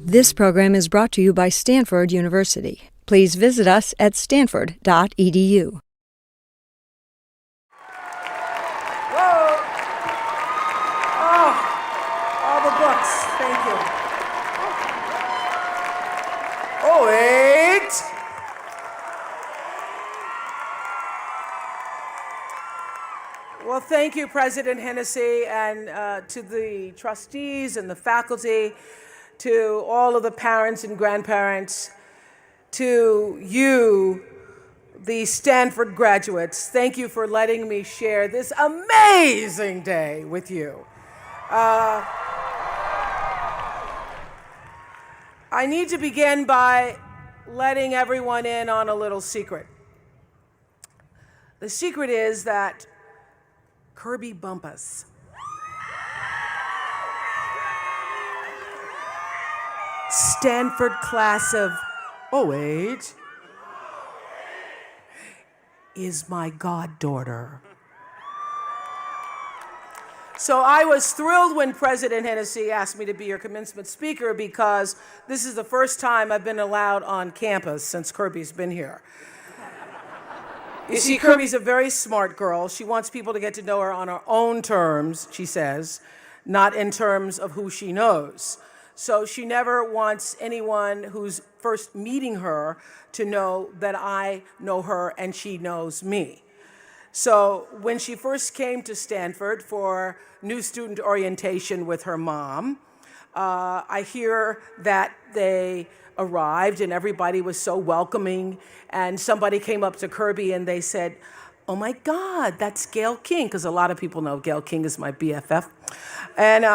This program is brought to you by Stanford University. Please visit us at stanford.edu. Whoa! Oh, all the books. Thank you. Oh, wait. Well, thank you, President Hennessy, and to the trustees and the faculty, to all of the parents and grandparents, to you, the Stanford graduates. Thank you for letting me share this amazing day with you. I need to begin by letting everyone in on a little secret. The secret is that Kirby Bumpus Stanford class of 08 is my goddaughter. So I was thrilled when President Hennessy asked me to be your commencement speaker because this is the first time I've been allowed on campus since Kirby's been here. You see, Kirby's a very smart girl. She wants people to get to know her on her own terms, she says, not in terms of who she knows. So she never wants anyone who's first meeting her to know that I know her and she knows me. So when she first came to Stanford for new student orientation with her mom, I hear that they arrived and everybody was so welcoming, and somebody came up to Kirby and they said, "Oh my God, that's Gayle King," because a lot of people know Gayle King is my BFF. And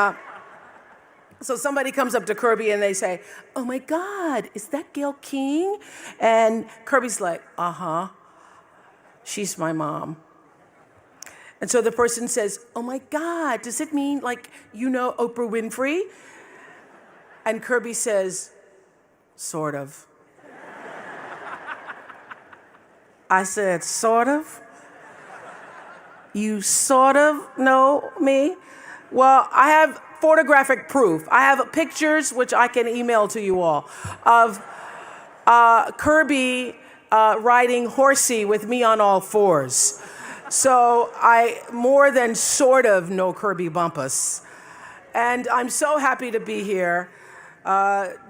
so somebody comes up to Kirby and they say, "Oh my God, is that Gayle King?" And Kirby's like, "Uh-huh, she's my mom." And so the person says, "Oh my God, does it mean like you know Oprah Winfrey?" And Kirby says, "Sort of." I said, "Sort of? You sort of know me?" Well, I have photographic proof. I have pictures, which I can email to you all, of Kirby riding horsey with me on all fours. So I more than sort of know Kirby Bumpus. And I'm so happy to be here.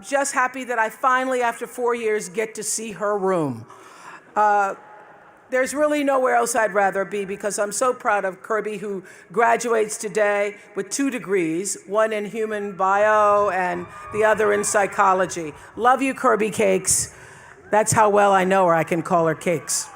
Just happy that I finally, after 4 years, get to see her room. There's really nowhere else I'd rather be because I'm so proud of Kirby, who graduates today with 2 degrees, one in human bio and the other in psychology. Love you, Kirby Cakes. That's how well I know her. I can call her Cakes.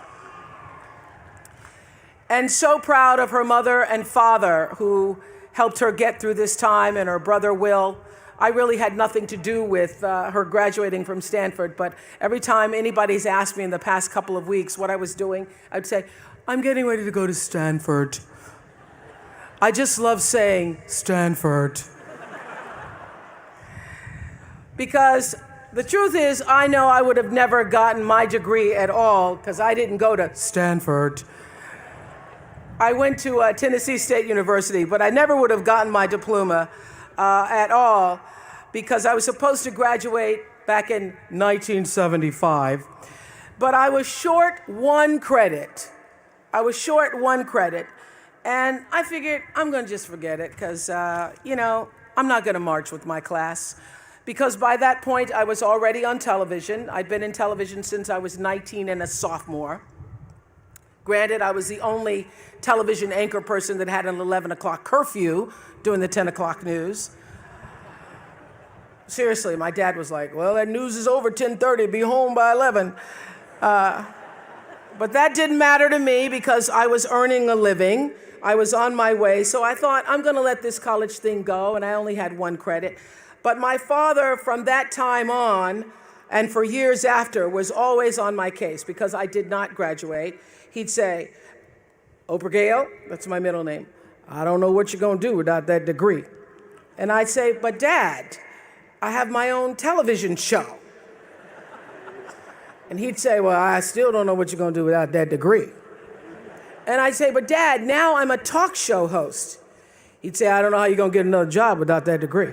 And so proud of her mother and father who helped her get through this time, and her brother Will. I really had nothing to do with her graduating from Stanford, but every time anybody's asked me in the past couple of weeks what I was doing, I'd say, "I'm getting ready to go to Stanford." I just love saying Stanford. Because the truth is, I know I would have never gotten my degree at all because I didn't go to Stanford. I went to Tennessee State University, but I never would have gotten my diploma at all, because I was supposed to graduate back in 1975, but I was short one credit. And I figured I'm gonna just forget it, because, I'm not gonna march with my class, because by that point I was already on television. I'd been in television since I was 19 and a sophomore. Granted, I was the only television anchor person that had an 11 o'clock curfew doing the 10 o'clock news. Seriously, my dad was like, "Well, that news is over 10:30, be home by 11. But that didn't matter to me because I was earning a living. I was on my way, so I thought, I'm gonna let this college thing go, and I only had 1 credit. But my father, from that time on, and for years after, was always on my case because I did not graduate. He'd say, "Oprah Gayle," that's my middle name, "I don't know what you're gonna do without that degree." And I'd say, "But Dad, I have my own television show." And he'd say, "Well, I still don't know what you're gonna do without that degree." And I'd say, "But Dad, now I'm a talk show host." He'd say, "I don't know how you're gonna get another job without that degree."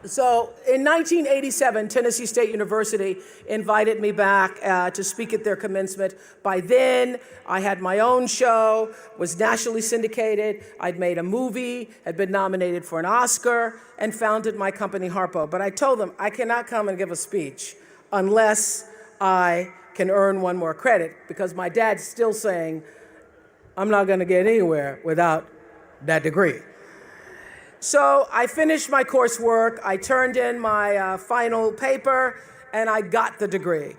So in 1987, Tennessee State University invited me back to speak at their commencement. By then, I had my own show, was nationally syndicated, I'd made a movie, had been nominated for an Oscar, and founded my company, Harpo. But I told them, I cannot come and give a speech unless I can earn one more credit, because my dad's still saying, I'm not gonna get anywhere without that degree. So I finished my coursework, I turned in my final paper, and I got the degree.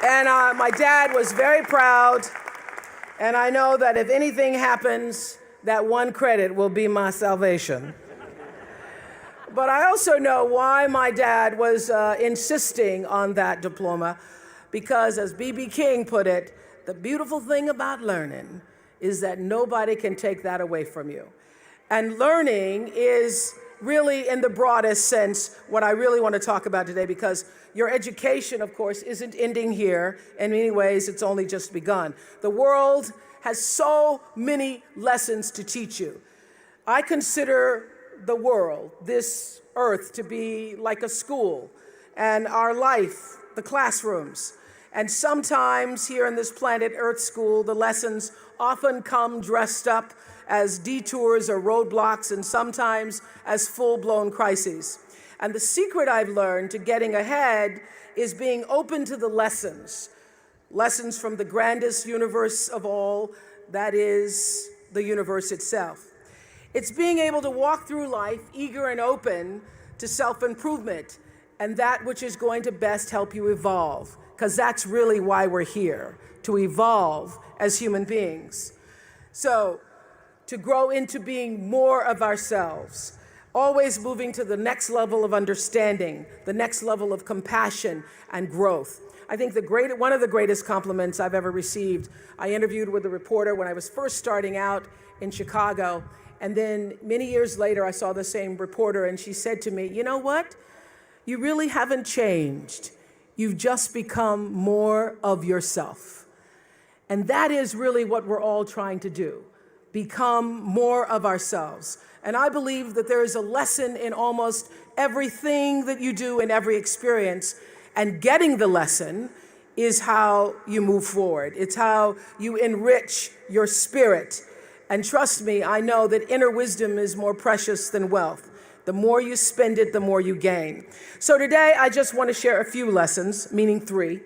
And my dad was very proud, and I know that if anything happens, that one credit will be my salvation. But I also know why my dad was insisting on that diploma, because as B.B. King put it, the beautiful thing about learning is that nobody can take that away from you. And learning is really, in the broadest sense, what I really want to talk about today, because your education, of course, isn't ending here. In many ways, it's only just begun. The world has so many lessons to teach you. I consider the world, this earth, to be like a school, and our life, the classrooms. And sometimes here in this planet Earth school, the lessons often come dressed up as detours or roadblocks, and sometimes as full-blown crises. And the secret I've learned to getting ahead is being open to the lessons from the grandest universe of all, that is the universe itself. It's being able to walk through life eager and open to self-improvement and that which is going to best help you evolve, because that's really why we're here, to evolve as human beings. So, to grow into being more of ourselves, always moving to the next level of understanding, the next level of compassion and growth. I think one of the greatest compliments I've ever received, I interviewed with a reporter when I was first starting out in Chicago, and then many years later I saw the same reporter, and she said to me, you know what? You really haven't changed. You've just become more of yourself. And that is really what we're all trying to do, become more of ourselves. And I believe that there is a lesson in almost everything that you do in every experience, and getting the lesson is how you move forward. It's how you enrich your spirit. And trust me, I know that inner wisdom is more precious than wealth. The more you spend it, the more you gain. So today, I just want to share a few lessons, meaning 3,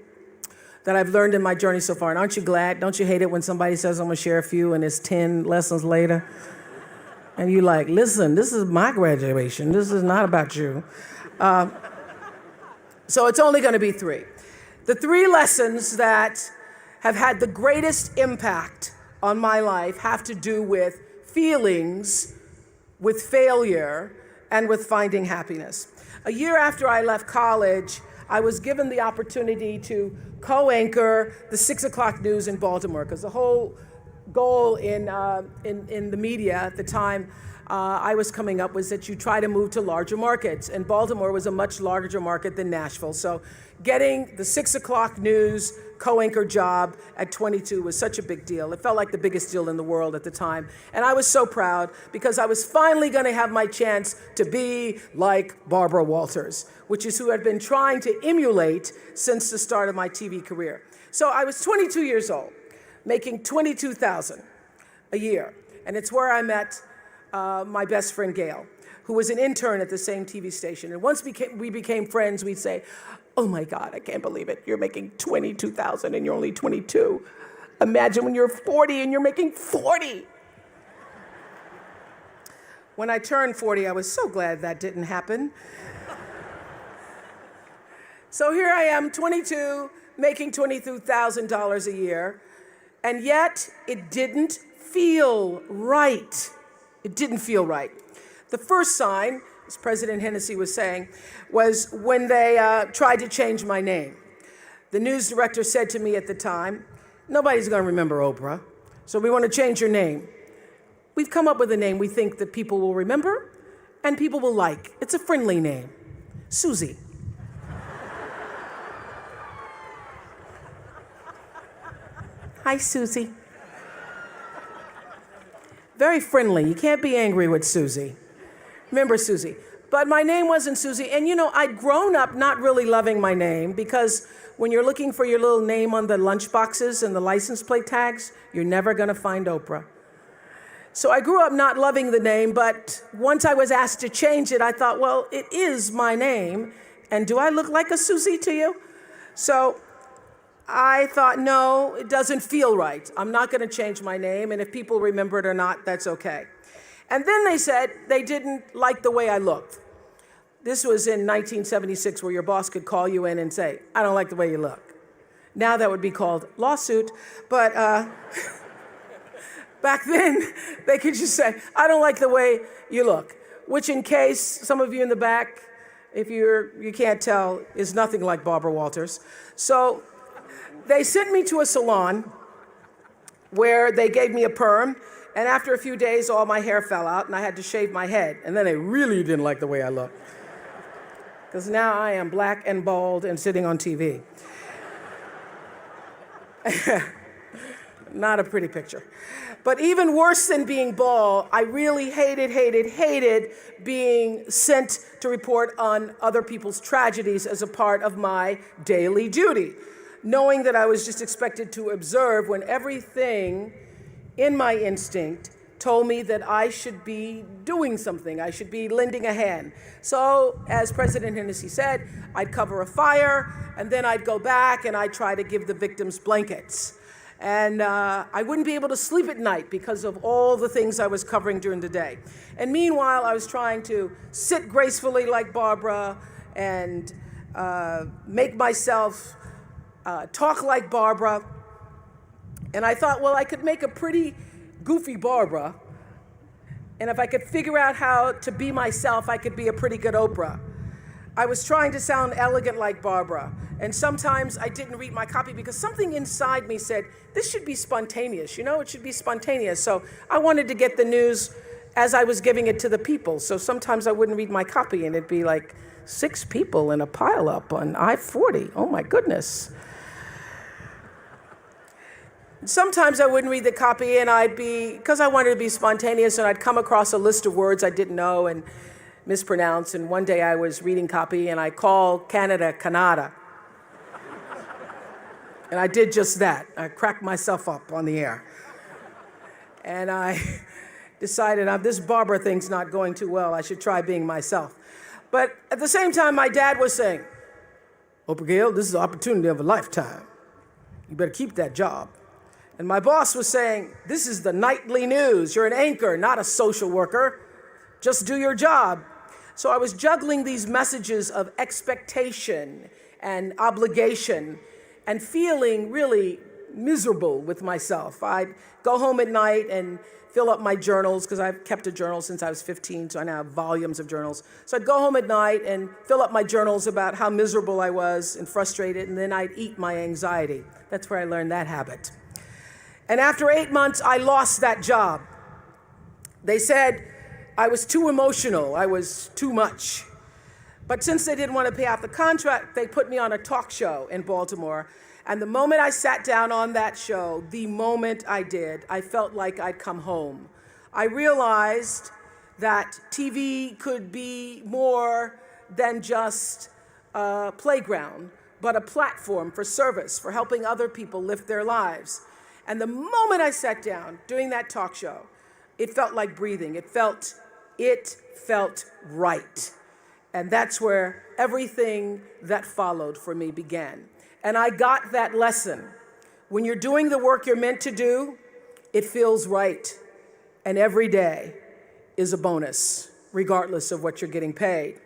that I've learned in my journey so far. And aren't you glad? Don't you hate it when somebody says, I'm going to share a few, and it's 10 lessons later? And you're like, listen, this is my graduation. This is not about you. So it's only going to be 3. The 3 lessons that have had the greatest impact on my life have to do with feelings, with failure, and with finding happiness. A year after I left college, I was given the opportunity to co-anchor the 6 o'clock news in Baltimore, because the whole goal in the media at the time I was coming up was that you try to move to larger markets, and Baltimore was a much larger market than Nashville. So getting the 6 o'clock news co-anchor job at 22 was such a big deal. It felt like the biggest deal in the world at the time. And I was so proud, because I was finally going to have my chance to be like Barbara Walters, which is who I'd been trying to emulate since the start of my TV career. So I was 22 years old, making $22,000 a year. And it's where I met my best friend, Gail, who was an intern at the same TV station. And once we became friends, we'd say, oh my God, I can't believe it. You're making $22,000 and you're only 22. Imagine when you're 40 and you're making 40. When I turned 40, I was so glad that didn't happen. So here I am, 22, making $22,000 a year, and yet it didn't feel right. It didn't feel right. The first sign, as President Hennessy was saying, was when they tried to change my name. The news director said to me at the time, nobody's going to remember Oprah, so we want to change your name. We've come up with a name we think that people will remember and people will like. It's a friendly name, Susie. Hi, Susie. Very friendly. You can't be angry with Susie. Remember Susie. But my name wasn't Susie. And I'd grown up not really loving my name because when you're looking for your little name on the lunch boxes and the license plate tags, you're never going to find Oprah. So I grew up not loving the name, but once I was asked to change it, I thought, well, it is my name. And do I look like a Susie to you? So I thought, no, it doesn't feel right. I'm not going to change my name. And if people remember it or not, that's okay. And then they said they didn't like the way I looked. This was in 1976, where your boss could call you in and say, I don't like the way you look. Now that would be called lawsuit. But back then, they could just say, I don't like the way you look, which in case some of you in the back, if you can't tell, is nothing like Barbara Walters. So they sent me to a salon where they gave me a perm, and after a few days, all my hair fell out, and I had to shave my head. And then they really didn't like the way I looked, because now I am black and bald and sitting on TV. Not a pretty picture. But even worse than being bald, I really hated being sent to report on other people's tragedies as a part of my daily duty, knowing that I was just expected to observe when everything in my instinct told me that I should be doing something, I should be lending a hand. So, as President Hennessy said, I'd cover a fire, and then I'd go back and I'd try to give the victims blankets. And I wouldn't be able to sleep at night because of all the things I was covering during the day. And meanwhile, I was trying to sit gracefully like Barbara and make myself talk like Barbara. And I thought, well, I could make a pretty goofy Barbara. And if I could figure out how to be myself, I could be a pretty good Oprah. I was trying to sound elegant like Barbara. And sometimes I didn't read my copy because something inside me said, this should be spontaneous, it should be spontaneous. So I wanted to get the news as I was giving it to the people. So sometimes I wouldn't read my copy and it'd be like 6 people in a pileup on I-40. Oh my goodness. Sometimes I wouldn't read the copy and because I wanted to be spontaneous, and I'd come across a list of words I didn't know and mispronounce. And one day I was reading copy and I called Canada, Canada. And I did just that. I cracked myself up on the air. And I decided this Barbara thing's not going too well. I should try being myself. But at the same time, my dad was saying, Oprah Gail, this is the opportunity of a lifetime. You better keep that job. And my boss was saying, this is the nightly news. You're an anchor, not a social worker. Just do your job. So I was juggling these messages of expectation and obligation and feeling really miserable with myself. I'd go home at night and fill up my journals, because I've kept a journal since I was 15, so I now have volumes of journals. So I'd go home at night and fill up my journals about how miserable I was and frustrated, and then I'd eat my anxiety. That's where I learned that habit. And after 8 months, I lost that job. They said I was too emotional, I was too much. But since they didn't want to pay off the contract, they put me on a talk show in Baltimore. And the moment I sat down on that show, the moment I did, I felt like I'd come home. I realized that TV could be more than just a playground, but a platform for service, for helping other people lift their lives. And the moment I sat down doing that talk show, it felt like breathing. It felt right. And that's where everything that followed for me began. And I got that lesson. When you're doing the work you're meant to do, it feels right. And every day is a bonus, regardless of what you're getting paid.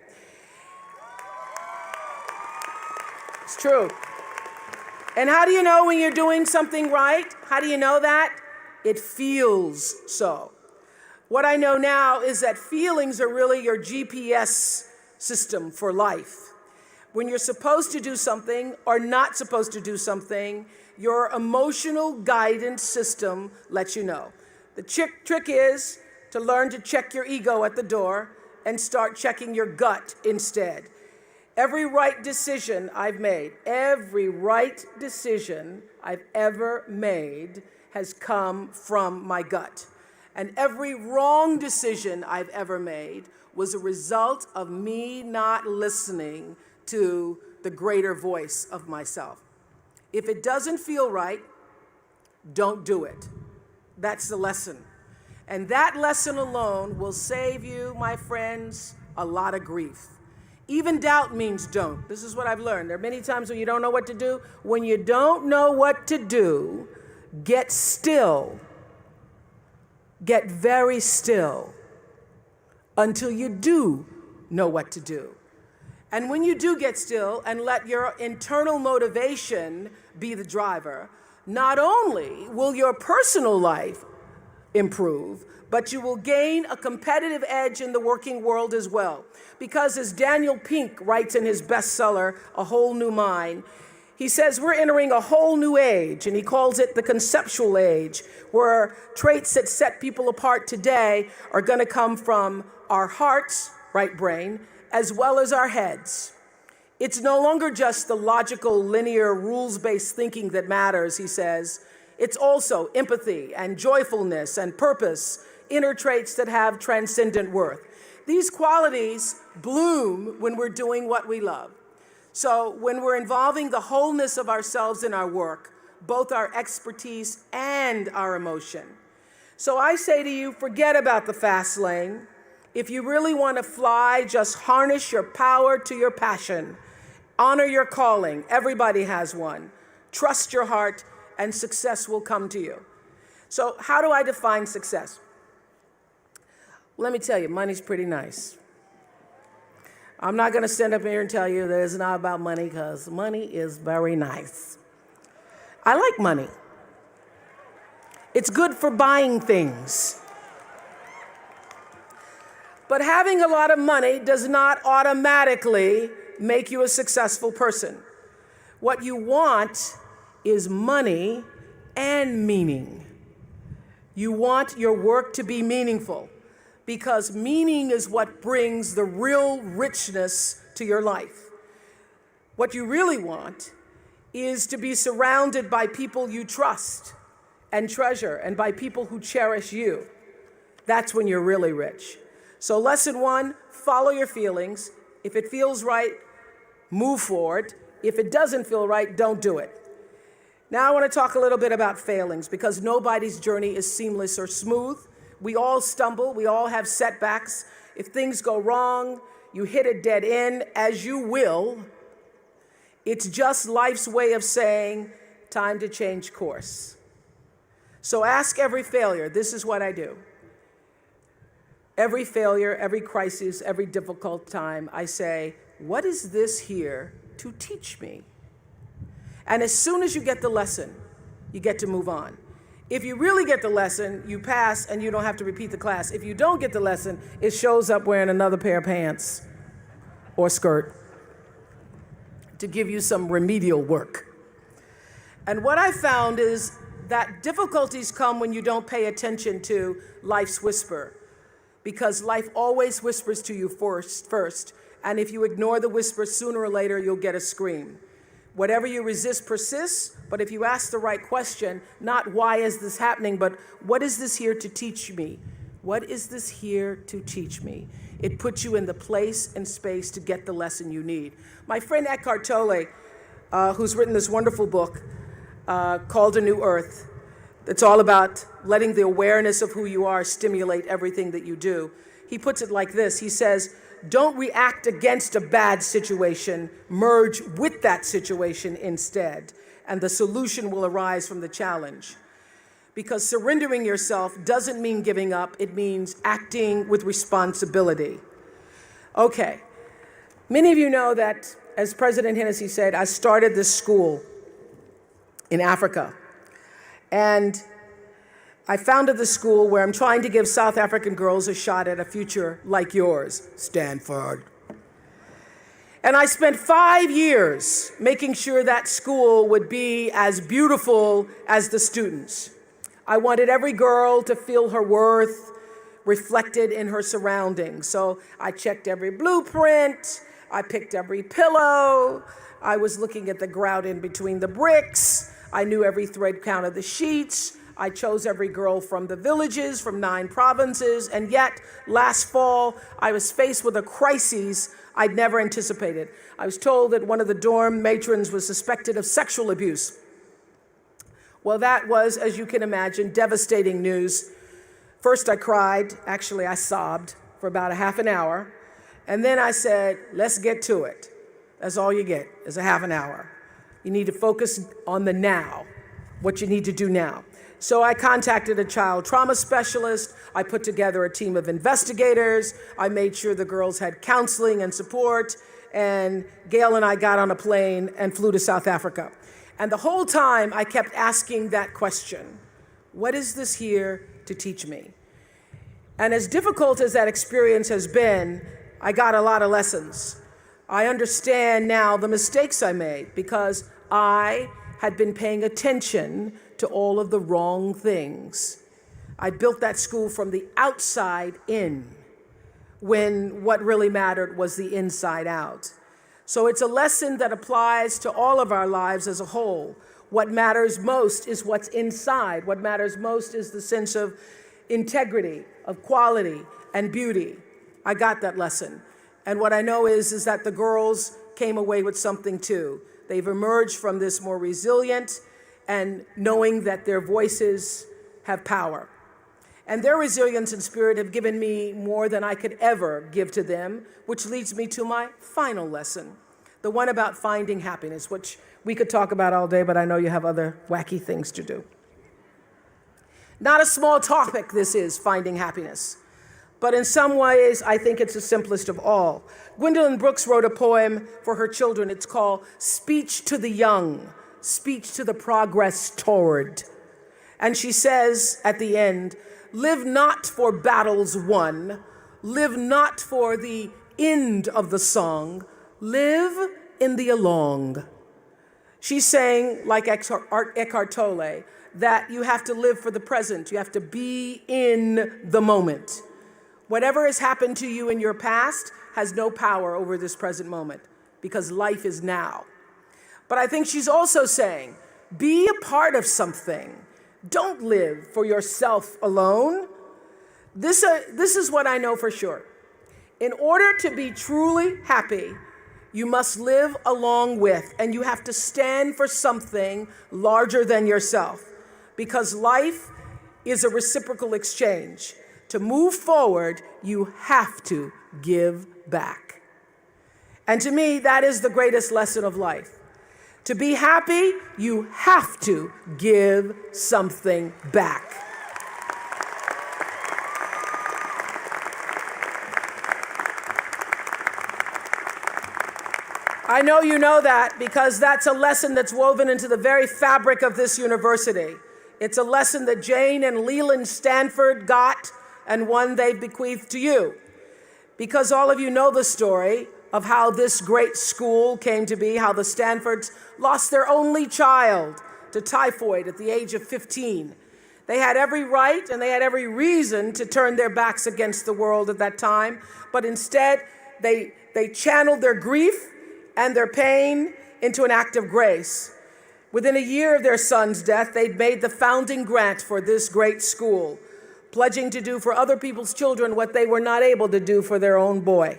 It's true. And how do you know when you're doing something right? How do you know that? It feels so. What I know now is that feelings are really your GPS system for life. When you're supposed to do something or not supposed to do something, your emotional guidance system lets you know. The trick is to learn to check your ego at the door and start checking your gut instead. Every right decision I've made, every right decision I've ever made has come from my gut. And every wrong decision I've ever made was a result of me not listening to the greater voice of myself. If it doesn't feel right, don't do it. That's the lesson. And that lesson alone will save you, my friends, a lot of grief. Even doubt means don't. This is what I've learned. There are many times when you don't know what to do. When you don't know what to do, get still. Get very still until you do know what to do. And when you do get still and let your internal motivation be the driver, not only will your personal life improve, but you will gain a competitive edge in the working world as well. Because as Daniel Pink writes in his bestseller, A Whole New Mind, he says we're entering a whole new age, and he calls it the conceptual age, where traits that set people apart today are going to come from our hearts, right brain, as well as our heads. It's no longer just the logical, linear, rules-based thinking that matters, he says. It's also empathy and joyfulness and purpose, inner traits that have transcendent worth. These qualities bloom when we're doing what we love. So when we're involving the wholeness of ourselves in our work, both our expertise and our emotion. So I say to you, forget about the fast lane. If you really want to fly, just harness your power to your passion. Honor your calling. Everybody has one. Trust your heart, and success will come to you. So how do I define success? Let me tell you, money's pretty nice. I'm not going to stand up here and tell you that it's not about money, because money is very nice. I like money. It's good for buying things. But having a lot of money does not automatically make you a successful person. What you want is money and meaning. You want your work to be meaningful, because meaning is what brings the real richness to your life. What you really want is to be surrounded by people you trust and treasure, and by people who cherish you. That's when you're really rich. So lesson one, follow your feelings. If it feels right, move forward. If it doesn't feel right, don't do it. Now I want to talk a little bit about failings, because nobody's journey is seamless or smooth. We all stumble, we all have setbacks. If things go wrong, you hit a dead end, as you will. It's just life's way of saying, time to change course. So ask every failure. This is what I do. Every failure, every crisis, every difficult time, I say, what is this here to teach me? And as soon as you get the lesson, you get to move on. If you really get the lesson, you pass and you don't have to repeat the class. If you don't get the lesson, it shows up wearing another pair of pants or skirt to give you some remedial work. And what I found is that difficulties come when you don't pay attention to life's whisper, because life always whispers to you first. And if you ignore the whisper, sooner or later, you'll get a scream. Whatever you resist persists, but if you ask the right question, not why is this happening, but what is this here to teach me? What is this here to teach me? It puts you in the place and space to get the lesson you need. My friend Eckhart Tolle, who's written this wonderful book called A New Earth, it's all about letting the awareness of who you are stimulate everything that you do. He puts it like this. He says, don't react against a bad situation, merge with that situation instead, and the solution will arise from the challenge. Because surrendering yourself doesn't mean giving up, it means acting with responsibility. Okay, many of you know that, as President Hennessy said, I started this school in Africa. And I founded the school where I'm trying to give South African girls a shot at a future like yours, Stanford. And I spent 5 years making sure that school would be as beautiful as the students. I wanted every girl to feel her worth reflected in her surroundings. So I checked every blueprint, I picked every pillow, I was looking at the grout in between the bricks, I knew every thread count of the sheets, I chose every girl from the villages, from 9 provinces, and yet last fall I was faced with a crisis I'd never anticipated. I was told that one of the dorm matrons was suspected of sexual abuse. Well, that was, as you can imagine, devastating news. First I cried, actually I sobbed for about a half an hour, and then I said, let's get to it. That's all you get, is a half an hour. You need to focus on the now, what you need to do now. So I contacted a child trauma specialist. I put together a team of investigators. I made sure the girls had counseling and support. And Gail and I got on a plane and flew to South Africa. And the whole time I kept asking that question, what is this here to teach me? And as difficult as that experience has been, I got a lot of lessons. I understand now the mistakes I made because I had been paying attention to all of the wrong things. I built that school from the outside in, when what really mattered was the inside out. So it's a lesson that applies to all of our lives as a whole. What matters most is what's inside. What matters most is the sense of integrity, of quality, and beauty. I got that lesson. And what I know is that the girls came away with something too. They've emerged from this more resilient and knowing that their voices have power. And their resilience and spirit have given me more than I could ever give to them, which leads me to my final lesson, the one about finding happiness, which we could talk about all day, but I know you have other wacky things to do. Not a small topic, this is, finding happiness. But in some ways, I think it's the simplest of all. Gwendolyn Brooks wrote a poem for her children. It's called Speech to the Young, Speech to the Progress Toward. And she says at the end, live not for battles won, live not for the end of the song, live in the along. She's saying, like Eckhart Tolle, that you have to live for the present. You have to be in the moment. Whatever has happened to you in your past has no power over this present moment because life is now. But I think she's also saying, be a part of something. Don't live for yourself alone. This is what I know for sure. In order to be truly happy, you must live along with, and you have to stand for something larger than yourself, because life is a reciprocal exchange. To move forward, you have to give back. And to me, that is the greatest lesson of life. To be happy, you have to give something back. I know you know that because that's a lesson that's woven into the very fabric of this university. It's a lesson that Jane and Leland Stanford got and one they've bequeathed to you. Because all of you know the story of how this great school came to be, how the Stanfords lost their only child to typhoid at the age of 15. They had every right and they had every reason to turn their backs against the world at that time, but instead they channeled their grief and their pain into an act of grace. Within a year of their son's death, they'd made the founding grant for this great school, pledging to do for other people's children what they were not able to do for their own boy.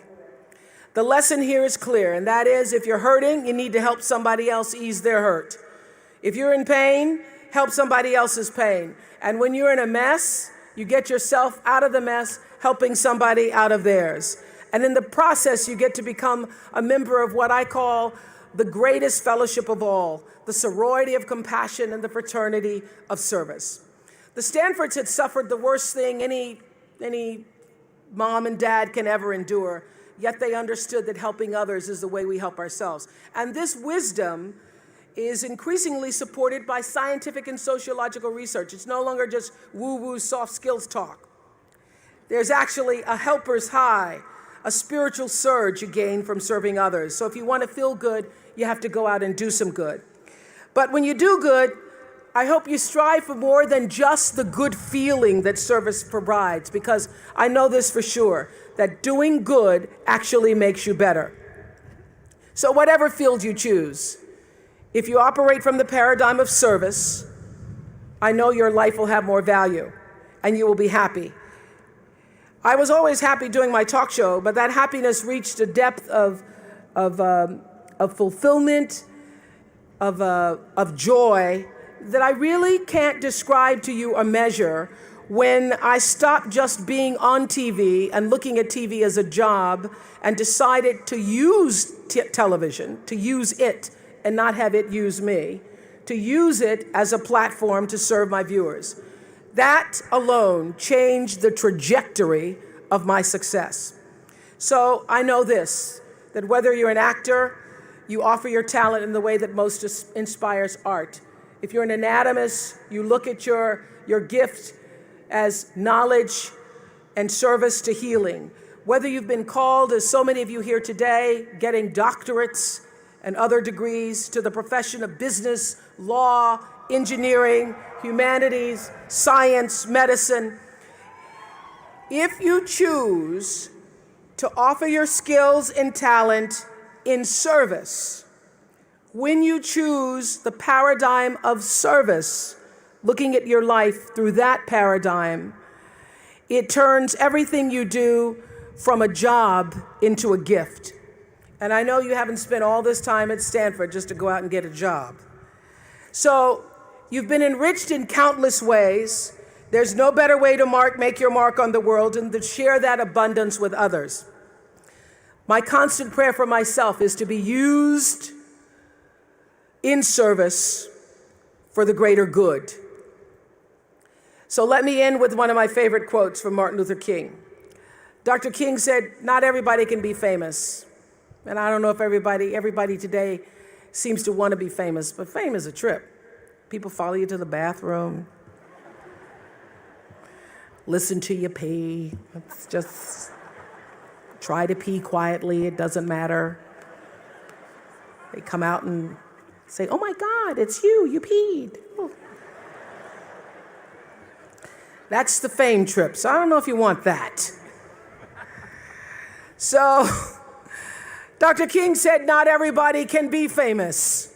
The lesson here is clear, and that is if you're hurting, you need to help somebody else ease their hurt. If you're in pain, help somebody else's pain. And when you're in a mess, you get yourself out of the mess, helping somebody out of theirs. And in the process, you get to become a member of what I call the greatest fellowship of all, the sorority of compassion and the fraternity of service. The Stanfords had suffered the worst thing any mom and dad can ever endure, yet they understood that helping others is the way we help ourselves. And this wisdom is increasingly supported by scientific and sociological research. It's no longer just woo-woo soft skills talk. There's actually a helper's high, a spiritual surge you gain from serving others. So if you want to feel good, you have to go out and do some good. But when you do good, I hope you strive for more than just the good feeling that service provides, because I know this for sure, that doing good actually makes you better. So whatever field you choose, if you operate from the paradigm of service, I know your life will have more value and you will be happy. I was always happy doing my talk show, but that happiness reached a depth of fulfillment, of joy that I really can't describe to you or measure when I stopped just being on TV and looking at TV as a job and decided to use television, to use it and not have it use me, to use it as a platform to serve my viewers. That alone changed the trajectory of my success. So I know this, that whether you're an actor, you offer your talent in the way that most inspires art. If you're an anatomist, you look at your gift as knowledge and service to healing. Whether you've been called, as so many of you here today, getting doctorates and other degrees, to the profession of business, law, engineering, humanities, science, medicine, if you choose to offer your skills and talent in service, when you choose the paradigm of service, looking at your life through that paradigm, it turns everything you do from a job into a gift. And I know you haven't spent all this time at Stanford just to go out and get a job. So you've been enriched in countless ways. There's no better way to make your mark on the world than to share that abundance with others. My constant prayer for myself is to be used in service for the greater good. So let me end with one of my favorite quotes from Martin Luther King. Dr. King said, "Not everybody can be famous." And I don't know if everybody today seems to want to be famous, but fame is a trip. People follow you to the bathroom, listen to you pee. It's just try to pee quietly, it doesn't matter. They come out and say, "Oh my God, it's you peed." Oh. That's the fame trip, so I don't know if you want that. So, Dr. King said, not everybody can be famous,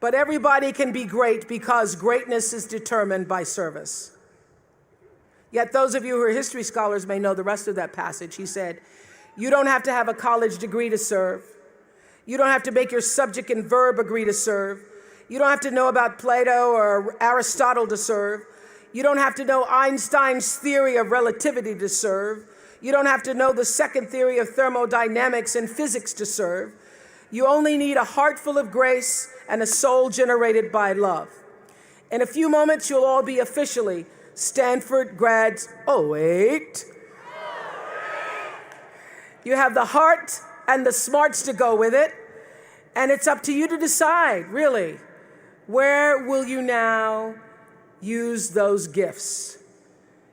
but everybody can be great because greatness is determined by service. Yet those of you who are history scholars may know the rest of that passage. He said, you don't have to have a college degree to serve. You don't have to make your subject and verb agree to serve. You don't have to know about Plato or Aristotle to serve. You don't have to know Einstein's theory of relativity to serve. You don't have to know the second theory of thermodynamics and physics to serve. You only need a heart full of grace and a soul generated by love. In a few moments, you'll all be officially Stanford grads. Oh, wait. You have the heart and the smarts to go with it, and it's up to you to decide, really, where will you now use those gifts?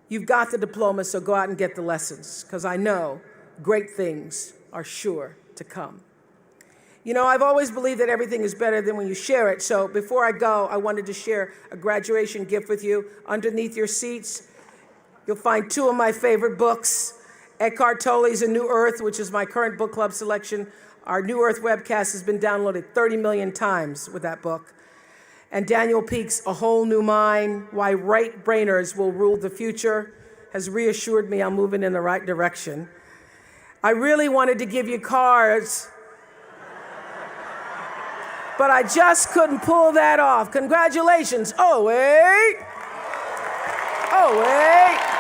You've got the diploma, so go out and get the lessons, because I know great things are sure to come. You know, I've always believed that everything is better than when you share it, so before I go, I wanted to share a graduation gift with you. Underneath your seats, you'll find two of my favorite books, Eckhart Tolle's A New Earth, which is my current book club selection. Our New Earth webcast has been downloaded 30 million times with that book. And Daniel Peake's A Whole New Mind, Why Right-Brainers Will Rule the Future, has reassured me I'm moving in the right direction. I really wanted to give you cards, but I just couldn't pull that off. Congratulations. Oh, wait. Oh, wait.